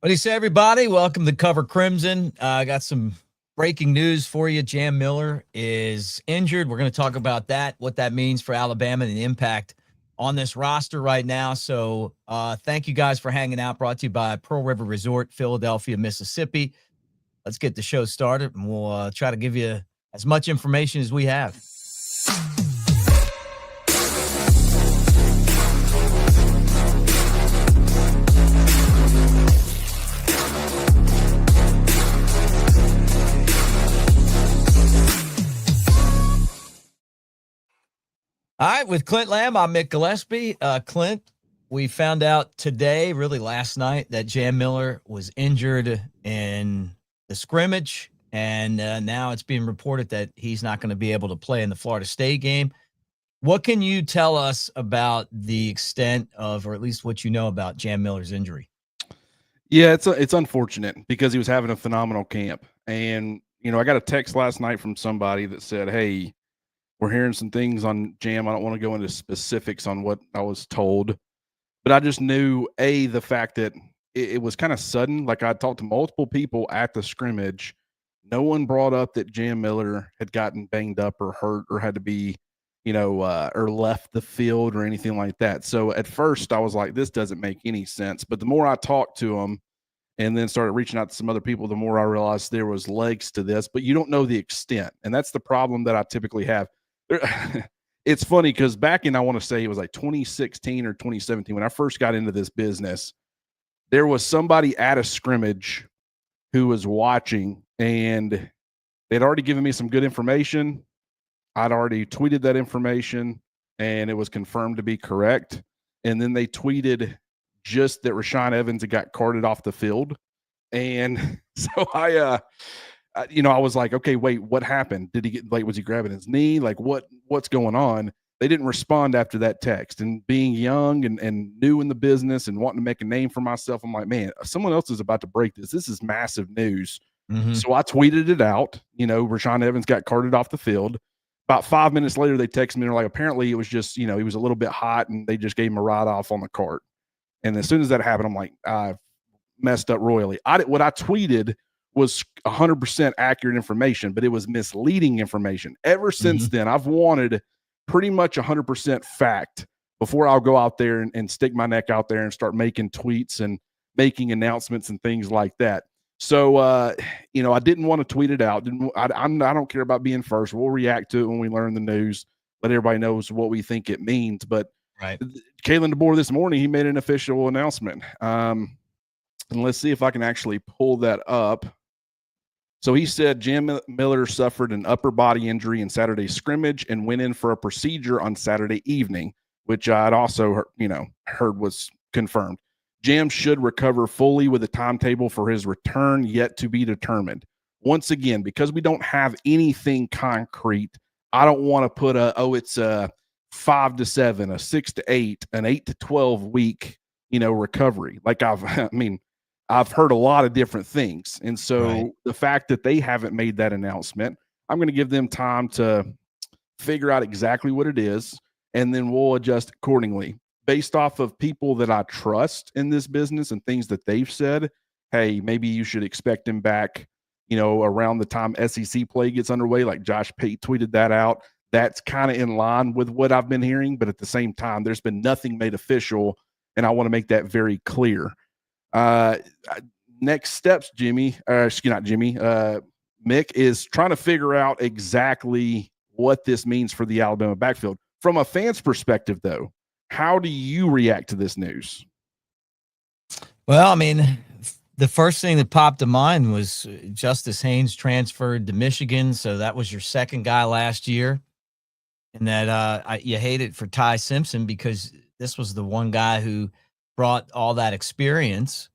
What do you say, everybody? Welcome to Cover Crimson. I got some breaking news for you. Jam Miller is injured. We're going to talk about that, what that means for Alabama and the impact on this roster right now. So thank you guys for hanging out. Brought to you by Pearl River Resort, Philadelphia, Mississippi. Let's get the show started, and we'll try to give you as much information as we have. All right, with Clint Lamb, I'm Mick Gillispie. Clint, we found out today, really last night, that Jam Miller was injured in the scrimmage, and now it's being reported that he's not going to be able to play in the Florida State game. What can you tell us about the extent of, or at least what you know about Jam Miller's injury? Yeah, it's unfortunate because he was having a phenomenal camp. And, I got a text last night from somebody that said, hey, we're hearing some things on Jam. I don't want to go into specifics on what I was told, but I just knew, the fact that it was kind of sudden. Like, I talked to multiple people at the scrimmage. No one brought up that Jam Miller had gotten banged up or hurt or had to be, or left the field or anything like that. So at first I was like, this doesn't make any sense. But the more I talked to him and then started reaching out to some other people, the more I realized there was legs to this, but you don't know the extent. And that's the problem that I typically have. It's funny because back in, I want to say it was like 2016 or 2017, when I first got into this business, there was somebody at a scrimmage who was watching, and they'd already given me some good information. I'd already tweeted that information, and it was confirmed to be correct. And then they tweeted just that Rashaan Evans had got carted off the field. And so I was like, okay, wait, what happened? Did he get, like, was he grabbing his knee? Like, what's going on? They didn't respond after that text. And being young and new in the business and wanting to make a name for myself, I'm like, man, someone else is about to break this. This is massive news. Mm-hmm. So I tweeted it out. Rashaan Evans got carted off the field. About 5 minutes later, they texted me. They're like, apparently it was just, he was a little bit hot and they just gave him a ride off on the cart. And as soon as that happened, I'm like, I've messed up royally. What I tweeted was 100% accurate information, but it was misleading information. Ever since then, I've wanted pretty much 100% fact before I'll go out there and stick my neck out there and start making tweets and making announcements and things like that. So, I didn't want to tweet it out. I don't care about being first. We'll react to it when we learn the news, let everybody knows what we think it means. But right. Kalen DeBoer this morning, he made an official announcement. And let's see if I can actually pull that up. So he said Jam Miller suffered an upper body injury in Saturday's scrimmage and went in for a procedure on Saturday evening, which I'd also heard was confirmed. Jam should recover fully with a timetable for his return yet to be determined. Once again, because we don't have anything concrete, I don't want to put it's a 5 to 7, a 6 to 8, an 8 to 12 week, recovery. Like I've heard a lot of different things. And so The fact that they haven't made that announcement, I'm going to give them time to figure out exactly what it is, and then we'll adjust accordingly based off of people that I trust in this business and things that they've said. Hey, maybe you should expect him back, around the time SEC play gets underway. Like Josh Pate tweeted that out. That's kind of in line with what I've been hearing. But at the same time, there's been nothing made official, and I want to make that very clear. Next steps, Mick is trying to figure out exactly what this means for the Alabama backfield. From a fan's perspective, though, how do you react to this news? Well, the first thing that popped to mind was Justice Haynes transferred to Michigan. So that was your second guy last year. And that you hate it for Ty Simpson because this was the one guy who brought all that experience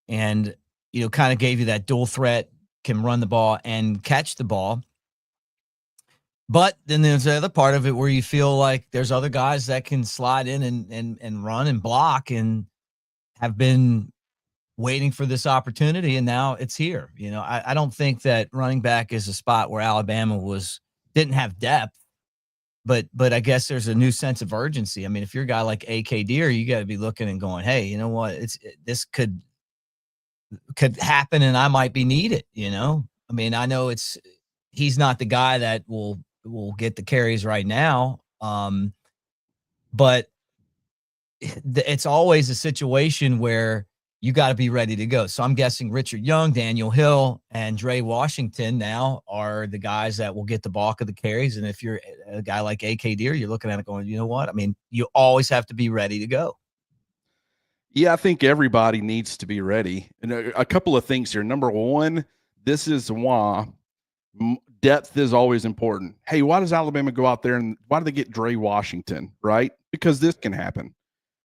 and, kind of gave you that dual threat, can run the ball and catch the ball. But then there's the other part of it where you feel like there's other guys that can slide in and run and block and have been waiting for this opportunity, and now it's here. I don't think that running back is a spot where Alabama didn't have depth, but I guess there's a new sense of urgency. If you're a guy like A.K. Deere, you got to be looking and going, hey, you know what? This could could happen and I might be needed, you know? I mean, I know he's not the guy that will get the carries right now. But it's always a situation where you got to be ready to go. So I'm guessing Richard Young, Daniel Hill, and Dre Washington now are the guys that will get the bulk of the carries. And if you're a guy like AK Deer, you're looking at it going, you know what? I mean, you always have to be ready to go. Yeah, I think everybody needs to be ready. And a couple of things here. Number one, this is why depth is always important. Hey, why does Alabama go out there and why do they get Dre Washington, right? Because this can happen.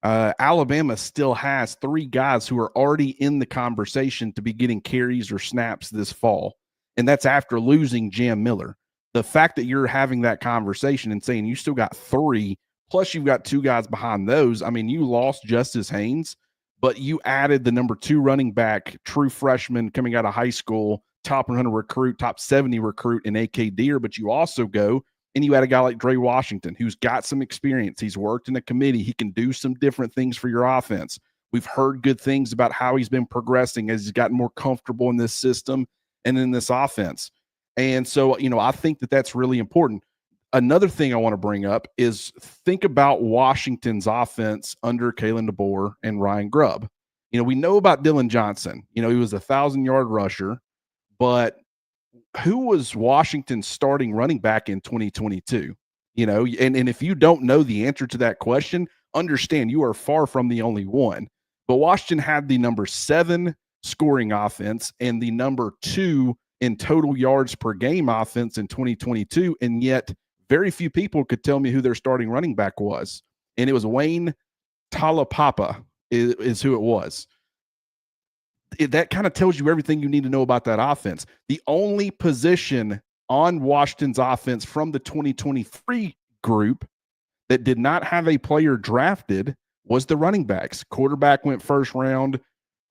Alabama still has 3 guys who are already in the conversation to be getting carries or snaps this fall. And that's after losing Jam Miller. The fact that you're having that conversation and saying you still got 3, plus you've got 2 guys behind those. I mean, you lost Justice Haynes, but you added the number 2 running back, true freshman coming out of high school, top 100 recruit, top 70 recruit in AK Deer. But you also go and you had a guy like Dre Washington who's got some experience. He's worked in a committee. He can do some different things for your offense. We've heard good things about how he's been progressing as he's gotten more comfortable in this system and in this offense. And so, I think that that's really important. Another thing I want to bring up is think about Washington's offense under Kalen DeBoer and Ryan Grubb. We know about Dylan Johnson. He was a 1,000-yard rusher, but who was Washington's starting running back in 2022? And if you don't know the answer to that question, understand you are far from the only one. But Washington had the number 7 scoring offense and the number 2 in total yards per game offense in 2022, and yet very few people could tell me who their starting running back was. And it was Wayne Talapapa is who it was. That kind of tells you everything you need to know about that offense. The only position on Washington's offense from the 2023 group that did not have a player drafted was the running backs. Quarterback went first round.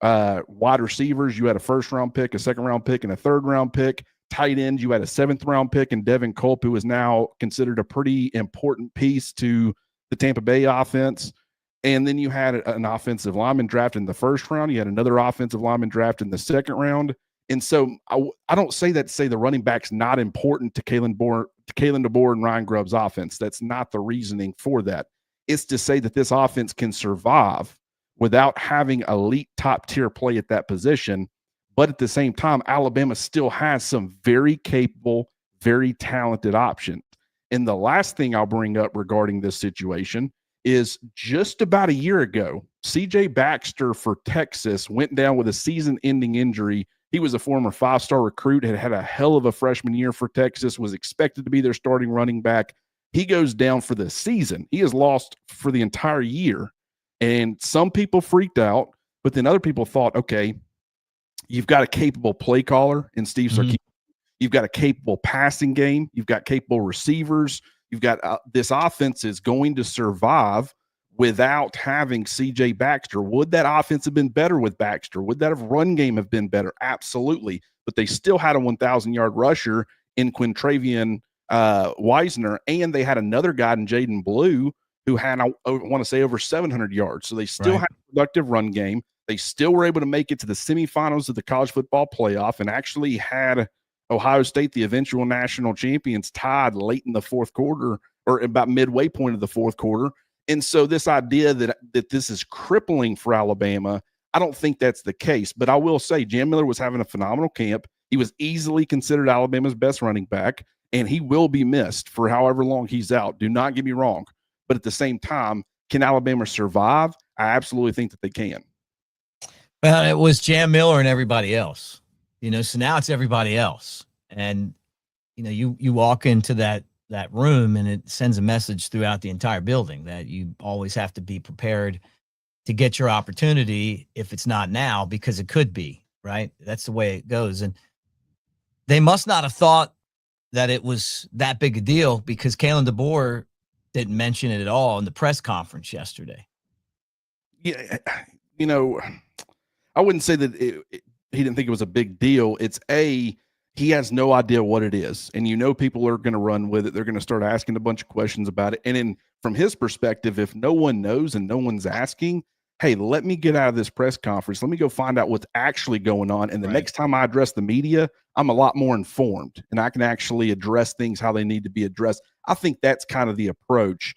Wide receivers, you had a first-round pick, a second-round pick, and a third-round pick. Tight ends, you had a 7th-round pick, and Devin Culp, who is now considered a pretty important piece to the Tampa Bay offense. And then you had an offensive lineman drafted in the first round. You had another offensive lineman drafted in the second round. And so I don't say that to say the running back's not important to Kalen DeBoer and Ryan Grubb's offense. That's not the reasoning for that. It's to say that this offense can survive without having elite top-tier play at that position. But at the same time, Alabama still has some very capable, very talented options. And the last thing I'll bring up regarding this situation is just about a year ago, CJ Baxter for Texas went down with a season-ending injury. He was a former 5-star recruit, had a hell of a freshman year for Texas, was expected to be their starting running back. He goes down for the season. He is lost for the entire year. And some people freaked out, but then other people thought, okay, you've got a capable play caller in Steve Sarkisian. You've got a capable passing game. You've got capable receivers. You've got this offense is going to survive without having CJ Baxter. Would that offense have been better with Baxter? Would that have run game have been better? Absolutely. But they still had a 1,000-yard rusher in Quintravian Weisner, and they had another guy in Jaden Blue who had, I want to say, over 700 yards. So they still had a productive run game. They still were able to make it to the semifinals of the college football playoff and actually had Ohio State, the eventual national champions, tied late in the fourth quarter or about midway point of the fourth quarter. And so this idea that this is crippling for Alabama, I don't think that's the case. But I will say Jam Miller was having a phenomenal camp. He was easily considered Alabama's best running back, and he will be missed for however long he's out. Do not get me wrong. But at the same time, can Alabama survive? I absolutely think that they can. Well, it was Jam Miller and everybody else, so now it's everybody else. And, you walk into that room and it sends a message throughout the entire building that you always have to be prepared to get your opportunity if it's not now, because it could be, right? That's the way it goes. And they must not have thought that it was that big a deal, because Kalen DeBoer didn't mention it at all in the press conference yesterday. Yeah, I wouldn't say that he didn't think it was a big deal. It's he has no idea what it is. And people are going to run with it. They're going to start asking a bunch of questions about it. And from his perspective, if no one knows and no one's asking, hey, let me get out of this press conference. Let me go find out what's actually going on. And the Right. next time I address the media, I'm a lot more informed and I can actually address things how they need to be addressed. I think that's kind of the approach.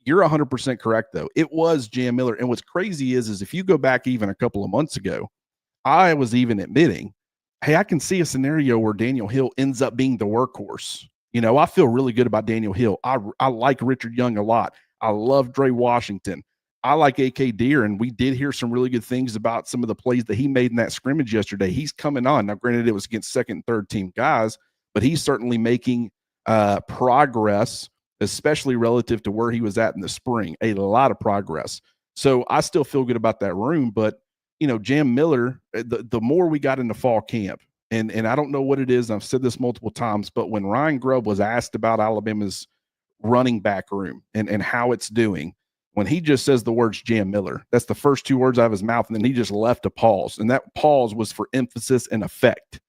You're 100% correct, though. It was Jam Miller. And what's crazy is if you go back even a couple of months ago, I was even admitting, hey, I can see a scenario where Daniel Hill ends up being the workhorse. You know, I feel really good about Daniel Hill. I like Richard Young a lot. I love Dre Washington. I like AK Deer, and we did hear some really good things about some of the plays that he made in that scrimmage yesterday. He's coming on. Now, granted, it was against second and third team guys, but he's certainly making progress, especially relative to where he was at in the spring. A lot of progress. So I still feel good about that room, but you know, Jam Miller, the more we got into fall camp, and I don't know what it is, I've said this multiple times, but when Ryan Grubb was asked about Alabama's running back room and how it's doing, when he just says the words Jam Miller, that's the first two words out of his mouth, and then he just left a pause, and that pause was for emphasis and effect.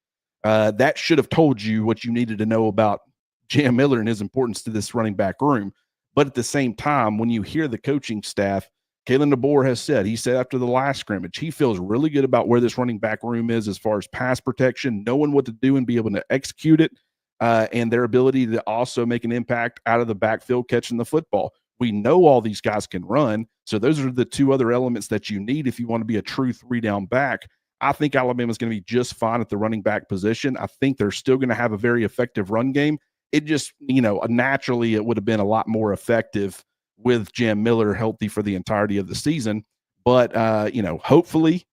That should have told you what you needed to know about Jam Miller and his importance to this running back room. But at the same time, when you hear the coaching staff, Kalen DeBoer has said, he said after the last scrimmage, he feels really good about where this running back room is as far as pass protection, knowing what to do and be able to execute it, and their ability to also make an impact out of the backfield catching the football. We know all these guys can run, so those are the two other elements that you need if you want to be a true three-down back. I think Alabama's going to be just fine at the running back position. I think they're still going to have a very effective run game. It just, you know, naturally it would have been a lot more effective with Jam Miller healthy for the entirety of the season. But, you know, hopefully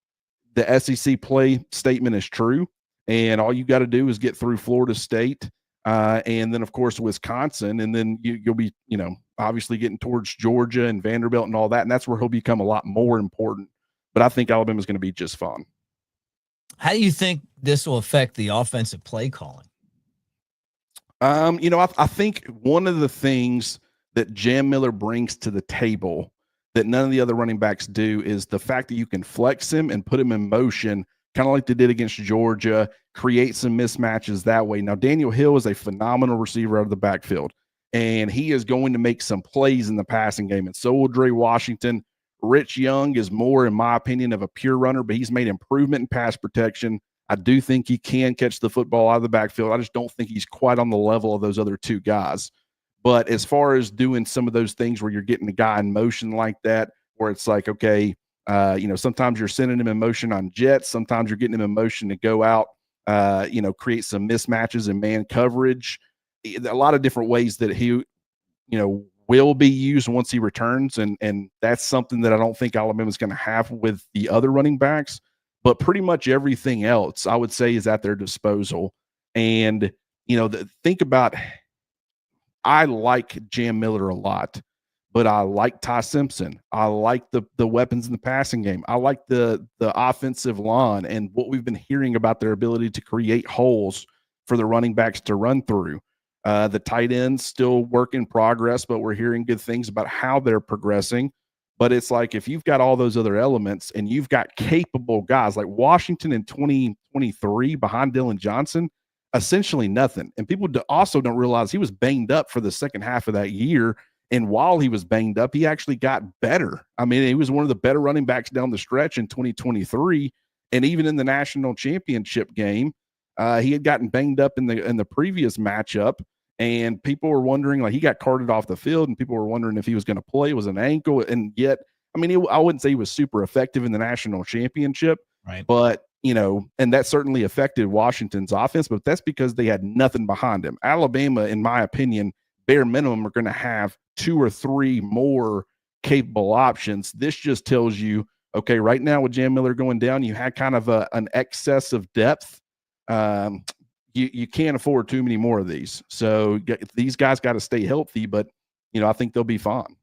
the SEC play statement is true. And all you got to do is get through Florida State and then, of course, Wisconsin. And then you'll be, you know, obviously getting towards Georgia and Vanderbilt and all that. And that's where he'll become a lot more important. But I think Alabama's going to be just fine. How do you think this will affect the offensive play calling? You know, I think one of the things that Jam Miller brings to the table that none of the other running backs do is the fact that you can flex him and put him in motion, kind of like they did against Georgia, create some mismatches that way. Now, Daniel Hill is a phenomenal receiver out of the backfield, and he is going to make some plays in the passing game, and so will Dre Washington. Rich Young is more, in my opinion, of a pure runner, but he's made improvement in pass protection. I do think he can catch the football out of the backfield. I just don't think he's quite on the level of those other two guys. But as far as doing some of those things where you're getting a guy in motion like that, where it's like, okay, you know, sometimes you're sending him in motion on jets, sometimes you're getting him in motion to go out, you know, create some mismatches in man coverage. A lot of different ways that he, you know, will be used once he returns. And that's something that I don't think Alabama's going to have with the other running backs. But pretty much everything else, I would say, is at their disposal. And, you know, think about – I like Jam Miller a lot, but I like Ty Simpson. I like the weapons in the passing game. I like the offensive line and what we've been hearing about their ability to create holes for the running backs to run through. The tight ends still work in progress, but we're hearing good things about how they're progressing. But it's like if you've got all those other elements and you've got capable guys like Washington in 2023 behind Dylan Johnson, essentially nothing. And people also don't realize he was banged up for the second half of that year. And while he was banged up, he actually got better. I mean, he was one of the better running backs down the stretch in 2023. And even in the national championship game, he had gotten banged up in the previous matchup. And people were wondering, like, he got carted off the field, and people were wondering if he was going to play. It was an ankle. And yet, I mean, I wouldn't say he was super effective in the national championship, right? But, you know, and that certainly affected Washington's offense, but that's because they had nothing behind him. Alabama, in my opinion, bare minimum, are going to have 2 or 3 more capable options. This just tells you, okay, right now with Jam Miller going down, you had kind of an excess of depth. You can't afford too many more of these. So these guys got to stay healthy, but, you know, I think they'll be fine.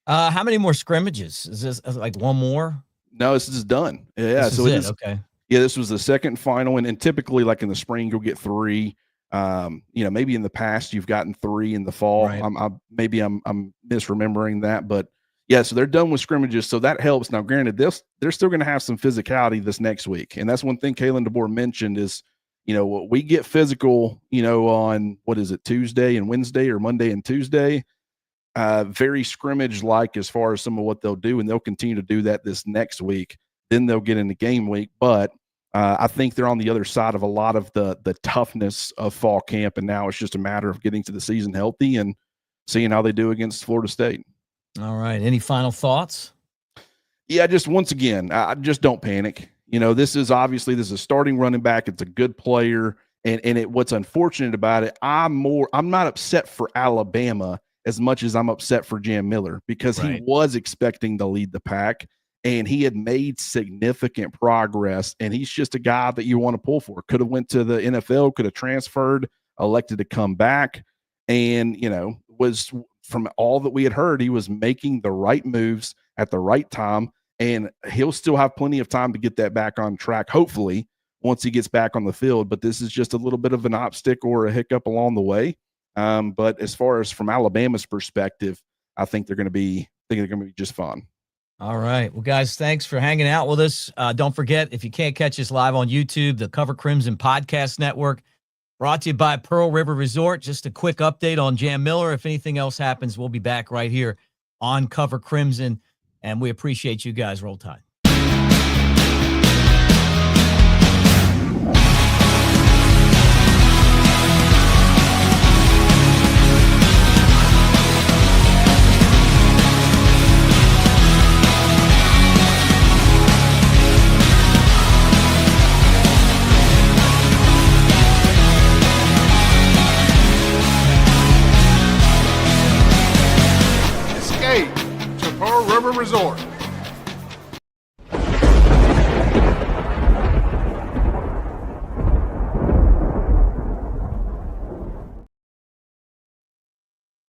How many more scrimmages? Is this like one more? No, this is done. Yeah, so it is okay. Yeah, this was the second final, and typically, like in the spring, you'll get 3. You know, maybe in the past you've gotten 3 in the fall. Right. I'm misremembering that, but yeah, so they're done with scrimmages, so that helps. Now, granted, they're still going to have some physicality this next week, and that's one thing Kalen DeBoer mentioned is, you know, we get physical, you know, on what is it, Tuesday and Wednesday, or Monday and Tuesday. very scrimmage like as far as some of what they'll do, and they'll continue to do that this next week. Then they'll get into game week, but I think they're on the other side of a lot of the toughness of fall camp, and now it's just a matter of getting to the season healthy and seeing how they do against Florida State. All right. Any final thoughts? Yeah, just once again, I just don't panic. This is a starting running back. It's a good player, and what's unfortunate about it, I'm not upset for Alabama as much as I'm upset for Jam Miller, because he was expecting to lead the pack, and he had made significant progress, and he's just a guy that you want to pull for. Could have went to the NFL, could have transferred, elected to come back, and was, from all that we had heard, he was making the right moves at the right time. And he'll still have plenty of time to get that back on track, hopefully, once he gets back on the field. But this is just a little bit of an obstacle or a hiccup along the way. But as far as from Alabama's perspective, I think they're going to be just fun. All right. Well, guys, thanks for hanging out with us. Don't forget, if you can't catch us live on YouTube, the Cover Crimson Podcast Network, brought to you by Pearl River Resort. Just a quick update on Jam Miller. If anything else happens, we'll be back right here on Cover Crimson. And we appreciate you guys. Roll Tide. Escape to Pearl River Resort.